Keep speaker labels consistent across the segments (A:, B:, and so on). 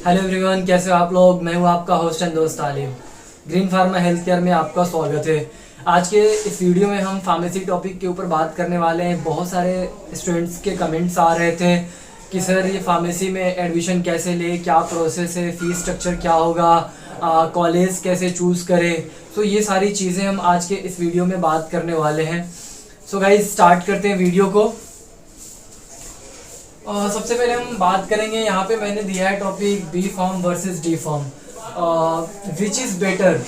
A: Hello everyone, कैसे हो आप लोग। मैं हूं आपका होस्ट एंड दोस्त आलिम। ग्रीन फार्मा हेल्थ केयर में आपका स्वागत है। आज के इस वीडियो में हम फार्मेसी टॉपिक के ऊपर बात करने वाले हैं। बहुत सारे स्टूडेंट्स के कमेंट्स आ रहे थे कि सर ये फार्मेसी में एडमिशन कैसे ले, क्या प्रोसेस है, फीस स्ट्रक्चर क्या होगा, कॉलेज कैसे चूज़ करें। सो ये सारी चीज़ें हम आज के इस वीडियो में बात करने वाले हैं। सो गाइस, स्टार्ट करते हैं वीडियो को। सबसे पहले हम बात करेंगे, यहाँ पे मैंने दिया है topic B form versus D form, which is better.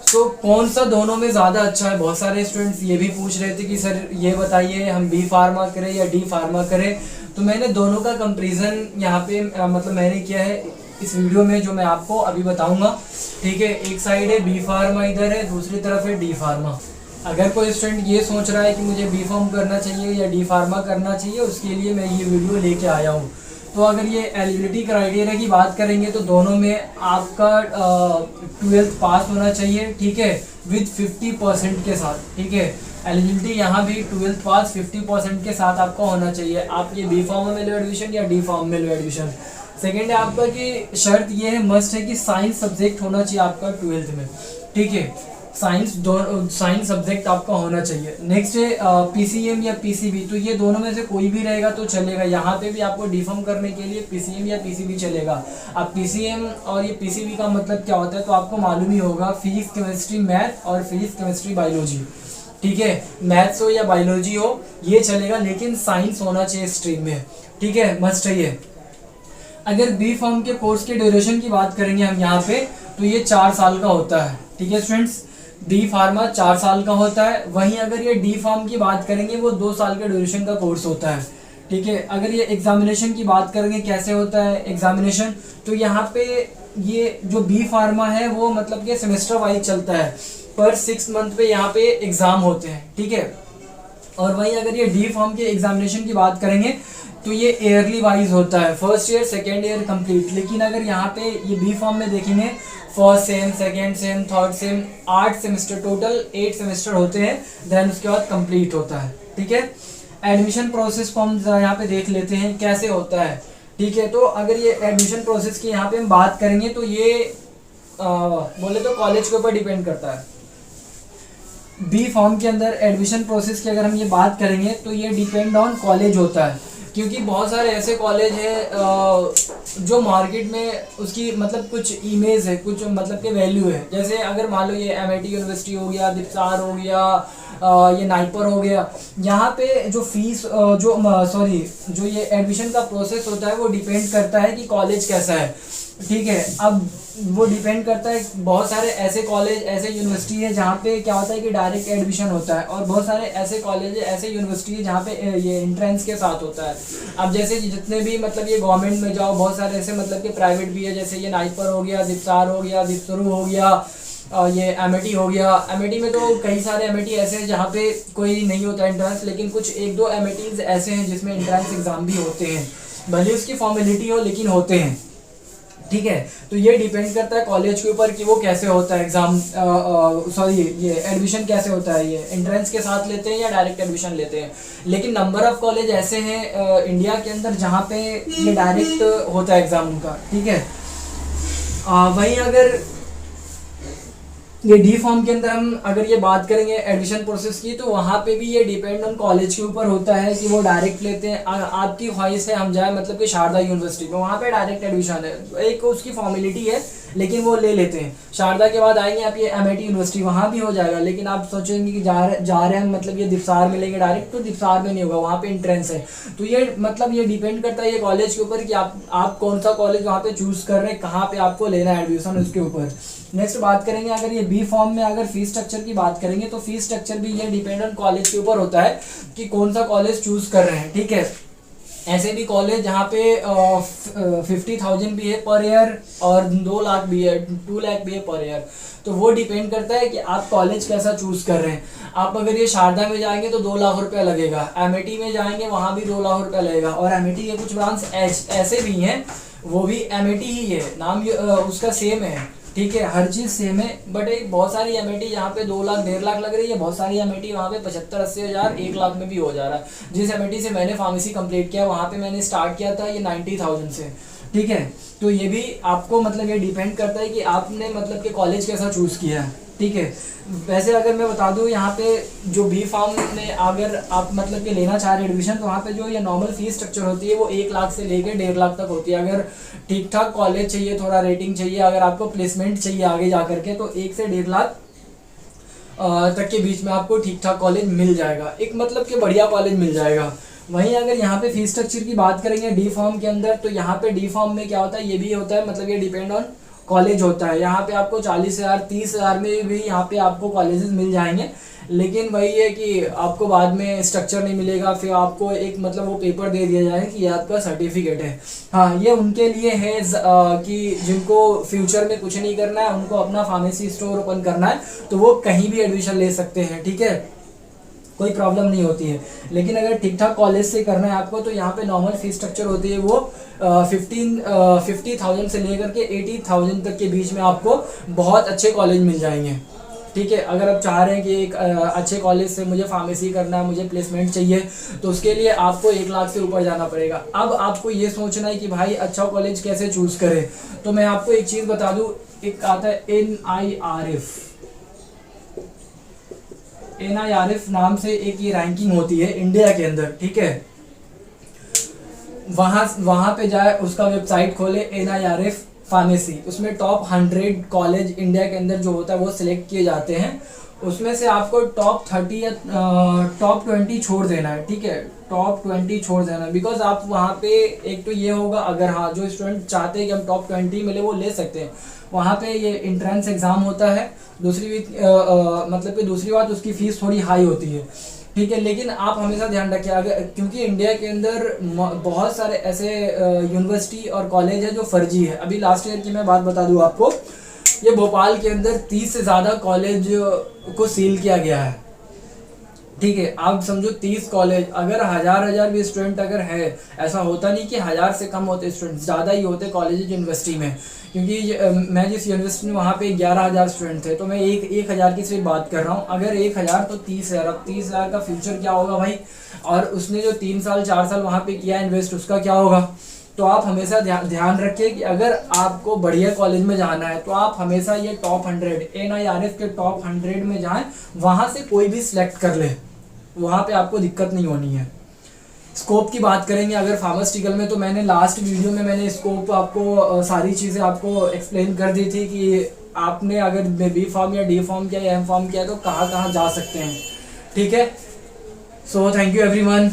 A: So कौन सा दोनों में ज़्यादा अच्छा है। बहुत सारे स्टूडेंट्स ये भी पूछ रहे थे कि सर ये बताइए हम बी फार्मा करें या डी फार्मा करें। तो मैंने दोनों का कंपैरिजन यहाँ पे मतलब मैंने किया है इस वीडियो में, जो मैं आपको अभी बताऊँगा। ठीक है, एक साइड है बी फार्मा, इधर है, दूसरी तरफ है डी फार्मा। अगर कोई स्टूडेंट ये सोच रहा है कि मुझे बी फार्म करना चाहिए या डी फार्मा करना चाहिए, उसके लिए मैं ये वीडियो लेके आया हूँ। तो अगर ये एलिजिबिलिटी क्राइटेरिया की बात करेंगे तो दोनों में आपका 12th पास होना चाहिए। ठीक है, विद 50% के साथ। ठीक है, एलिजिबिलिटी यहाँ भी 12th पास 50% के साथ आपका होना चाहिए। आप ये बी फार्म में लो एडमिशन या डी फार्म में लो एडमिशन। सेकेंड है आपका कि शर्त ये है, मस्ट है कि साइंस सब्जेक्ट होना चाहिए आपका 12th में। ठीक है, साइंस सब्जेक्ट आपका होना चाहिए। नेक्स्ट है पीसीएम या पीसीबी, तो ये दोनों में से कोई भी रहेगा तो चलेगा। यहाँ पे भी आपको डिफॉर्म करने के लिए पीसीएम या पीसीबी चलेगा। अब पीसीएम और ये पीसीबी का मतलब क्या होता है तो आपको मालूम ही होगा, फिजिक्स केमिस्ट्री मैथ और फिजिक्स केमिस्ट्री बायोलॉजी। ठीक है, मैथ्स हो या बायोलॉजी हो ये चलेगा, लेकिन साइंस होना चाहिए स्ट्रीम में। ठीक है, मस्ट है ये। अगर बी फॉर्म के कोर्स के ड्यूरेशन की बात करेंगे हम यहाँ पे, तो ये 4 साल का होता है। ठीक है स्टूडेंट्स, बी फार्मा 4 साल का होता है। वहीं अगर ये डी फार्म की बात करेंगे वो 2 साल के ड्यूरेशन का कोर्स होता है। ठीक है, अगर ये एग्जामिनेशन की बात करेंगे कैसे होता है एग्जामिनेशन, तो यहाँ पे ये जो बी फार्मा है वो मतलब कि सेमेस्टर वाइज चलता है। पर 6 मंथ पे यहाँ पे एग्जाम होते हैं। ठीक है, और वहीं अगर ये डी फार्म के एग्जामिनेशन की बात करेंगे तो ये ईयरली वाइज होता है, first year second year complete. लेकिन अगर यहाँ पे ये बी फॉर्म में देखेंगे, first sem, second same, third same, 8 semester, total 8 semester होते हैं, देन उसके बाद कंप्लीट होता है। ठीक है, एडमिशन प्रोसेस को हम यहाँ पे देख लेते हैं कैसे होता है। ठीक है, तो अगर ये एडमिशन प्रोसेस की यहाँ पे हम बात करेंगे तो ये बोले तो कॉलेज के ऊपर डिपेंड करता है। बी फॉर्म के अंदर एडमिशन प्रोसेस की अगर हम ये बात करेंगे तो ये डिपेंड ऑन कॉलेज होता है, क्योंकि बहुत सारे ऐसे कॉलेज हैं जो मार्केट में उसकी मतलब कुछ इमेज है, कुछ मतलब के वैल्यू है। जैसे अगर मान लो ये एमआईटी यूनिवर्सिटी हो गया, दीपसार हो गया, ये नाइपर हो गया, यहाँ पे जो फीस जो ये एडमिशन का प्रोसेस होता है वो डिपेंड करता है कि कॉलेज कैसा है। ठीक है, अब वो डिपेंड करता है, बहुत सारे ऐसे कॉलेज, ऐसे यूनिवर्सिटी है जहाँ पे क्या होता है कि डायरेक्ट एडमिशन होता है, और बहुत सारे ऐसे कॉलेज है, ऐसे यूनिवर्सिटी है जहाँ पे ये एंट्रेंस के साथ होता है। अब जैसे जितने भी मतलब ये गवर्नमेंट में जाओ, बहुत सारे ऐसे मतलब कि प्राइवेट भी है, जैसे ये नाइपर हो गया, दीपसार हो गया, दीपसरू हो गया, ये एमआईटी हो गया। एमआईटी में तो कई सारे एमआईटी ऐसे हैं जहाँ पे कोई नहीं होता एंट्रेंस, लेकिन कुछ 1-2 एमआईटीज ऐसे हैं जिसमें एंट्रेंस एग्जाम भी होते हैं, भले उसकी फॉर्मेलिटी हो लेकिन होते हैं। ठीक है, तो ये डिपेंड करता है कॉलेज के ऊपर कि वो कैसे होता है एग्जाम, ये एडमिशन कैसे होता है, ये एंट्रेंस के साथ लेते हैं या डायरेक्ट एडमिशन लेते हैं। लेकिन नंबर ऑफ कॉलेज ऐसे हैं इंडिया के अंदर जहाँ पे ये डायरेक्ट होता है एग्जाम उनका। ठीक है, वहीं अगर ये डी फॉर्म के अंदर हम अगर ये बात करेंगे एडमिशन प्रोसेस की, तो वहाँ पे भी ये डिपेंड ऑन कॉलेज के ऊपर होता है कि वो डायरेक्ट लेते हैं। आपकी ख्वाहिश है हम जाए मतलब कि शारदा यूनिवर्सिटी में, वहाँ पे डायरेक्ट एडमिशन है, एक उसकी फॉर्मेलिटी है लेकिन वो ले लेते हैं। शारदा के बाद आएंगे आप ये एमआईटी यूनिवर्सिटी, वहाँ भी हो जाएगा, लेकिन आप सोचेंगे कि जा रहे हैं मतलब ये दीपसार में लेंगे डायरेक्ट, तो दीपसार में नहीं होगा, वहाँ पे एंट्रेंस है। तो ये मतलब ये डिपेंड करता है ये कॉलेज के ऊपर कि आप कौन सा कॉलेज वहाँ पे चूज कर रहे हैं, कहाँ पे आपको लेना है एडमिशन, उसके ऊपर। नेक्स्ट बात करेंगे अगर ये बी फॉर्म में अगर फीस स्ट्रक्चर की बात करेंगे, तो फीस स्ट्रक्चर भी ये डिपेंड ऑन कॉलेज के ऊपर होता है कि कौन सा कॉलेज चूज कर रहे हैं। ठीक है, ऐसे भी कॉलेज जहाँ पे 50,000 भी है पर ईयर और 2 लाख भी है, 2 लाख भी है पर ईयर। तो वो डिपेंड करता है कि आप कॉलेज कैसा चूज कर रहे हैं। आप अगर ये शारदा में जाएंगे तो 2 लाख रुपया लगेगा, एमआईटी में जाएंगे वहाँ भी 2 लाख रुपया लगेगा, और एमआईटी के कुछ ब्रांच ऐसे भी हैं वो भी एमआईटी ही है, नाम उसका सेम है। ठीक है, हर चीज़ सेम है, बट एक बहुत सारी एमआईटी यहाँ पे 2 लाख 1.5 लाख लग रही है, बहुत सारी एमआईटी वहाँ पे 75-80 हज़ार 1 लाख में भी हो जा रहा है। जिस एमआईटी से मैंने फार्मेसी कंप्लीट किया वहाँ पे मैंने स्टार्ट किया था ये 90,000 से। ठीक है। तो ये भी आपको मतलब ये डिपेंड करता है कि आपने मतलब कि कॉलेज कैसा चूज़ किया है, ठीक है। वैसे अगर मैं बता दूं यहाँ पे जो बी फार्म में अगर आप मतलब कि लेना चाह रहे हैं एडमिशन, तो वहाँ पे जो ये नॉर्मल फीस स्ट्रक्चर होती है वो 1 लाख से लेकर 1.5 लाख तक होती है। अगर ठीक ठाक कॉलेज चाहिए, थोड़ा रेटिंग चाहिए, अगर आपको प्लेसमेंट चाहिए आगे जा करके, तो 1 से 1.5 लाख तक के बीच में आपको ठीक ठाक कॉलेज मिल जाएगा, एक मतलब कि बढ़िया कॉलेज मिल जाएगा। वहीं अगर यहाँ पे फीस स्ट्रक्चर की बात करेंगे डी फॉर्म के अंदर, तो यहाँ पे डी फॉर्म में क्या होता है, ये भी होता है मतलब ये डिपेंड ऑन कॉलेज होता है। यहाँ पे आपको 40,000 30,000 में भी यहाँ पे आपको कॉलेजेस मिल जाएंगे, लेकिन वही है कि आपको बाद में स्ट्रक्चर नहीं मिलेगा, फिर आपको एक मतलब वो पेपर दे दिया जाएगा कि ये आपका सर्टिफिकेट है। हाँ, ये उनके लिए है कि जिनको फ्यूचर में कुछ नहीं करना है, उनको अपना फार्मेसी स्टोर ओपन करना है, तो वो कहीं भी एडमिशन ले सकते हैं, ठीक है, कोई प्रॉब्लम नहीं होती है। लेकिन अगर ठीक ठाक कॉलेज से करना है आपको, तो यहाँ पे नॉर्मल फीस स्ट्रक्चर होती है वो 50,000 से लेकर के 80,000 तक के बीच में आपको बहुत अच्छे कॉलेज मिल जाएंगे, ठीक है। अगर आप चाह रहे हैं कि एक अच्छे कॉलेज से मुझे फार्मेसी करना है, मुझे प्लेसमेंट चाहिए, तो उसके लिए आपको 1 लाख से ऊपर जाना पड़ेगा। अब आपको ये सोचना है कि भाई अच्छा कॉलेज कैसे चूज़ करें, तो मैं आपको एक चीज़ बता दूँ, एक आता है NIRF नाम से एक ये रैंकिंग होती है इंडिया के अंदर, ठीक है। वहाँ पे जाए, उसका वेबसाइट खोले NIRF फार्मेसी, उसमें टॉप 100 कॉलेज इंडिया के अंदर जो होता है वो सिलेक्ट किए जाते हैं। उसमें से आपको टॉप 30 या टॉप 20 छोड़ देना है, ठीक है, टॉप 20 छोड़ देना है। बिकॉज आप वहाँ पे एक तो ये होगा, अगर हाँ जो स्टूडेंट चाहते हैं कि हम टॉप 20 मिले वो ले सकते हैं, वहाँ पे ये इंट्रेंस एग्ज़ाम होता है। दूसरी मतलब कि दूसरी बात, उसकी फ़ीस थोड़ी हाई होती है, ठीक है। लेकिन आप हमेशा ध्यान रखिए, अगर क्योंकि इंडिया के अंदर बहुत सारे ऐसे यूनिवर्सिटी और कॉलेज है जो फर्जी है। अभी लास्ट ईयर की मैं बात बता दूं आपको, ये भोपाल के अंदर 30 से ज़्यादा कॉलेज को सील किया गया है, ठीक है। आप समझो 30 कॉलेज, अगर हजार भी स्टूडेंट अगर है, ऐसा होता नहीं कि 1000 से कम होते स्टूडेंट, ज़्यादा ही होते कॉलेज यूनिवर्सिटी में। क्योंकि मैं जिस यूनिवर्सिटी में वहाँ पे 11,000 स्टूडेंट थे, तो मैं 1,000 की सिर्फ बात कर रहा हूँ। अगर 1,000 तो 30,000, अब 30,000 का फ्यूचर क्या होगा भाई, और उसने जो 3 साल 4 साल वहाँ पे किया इन्वेस्ट, उसका क्या होगा। तो आप हमेशा ध्यान रखिए कि अगर आपको बढ़िया कॉलेज में जाना है, तो आप हमेशा ये टॉप 100 NIRF के टॉप 100 में जाएं, वहाँ से कोई भी सिलेक्ट कर ले, वहाँ पे आपको दिक्कत नहीं होनी है। स्कोप की बात करेंगे अगर फार्मास्यूटिकल में, तो मैंने लास्ट वीडियो में मैंने स्कोप आपको सारी चीज़ें आपको एक्सप्लेन कर दी थी कि आपने अगर बी फॉर्म या डी फॉर्म किया या एम फॉर्म किया तो कहाँ कहाँ जा सकते हैं, ठीक है। So thank you everyone.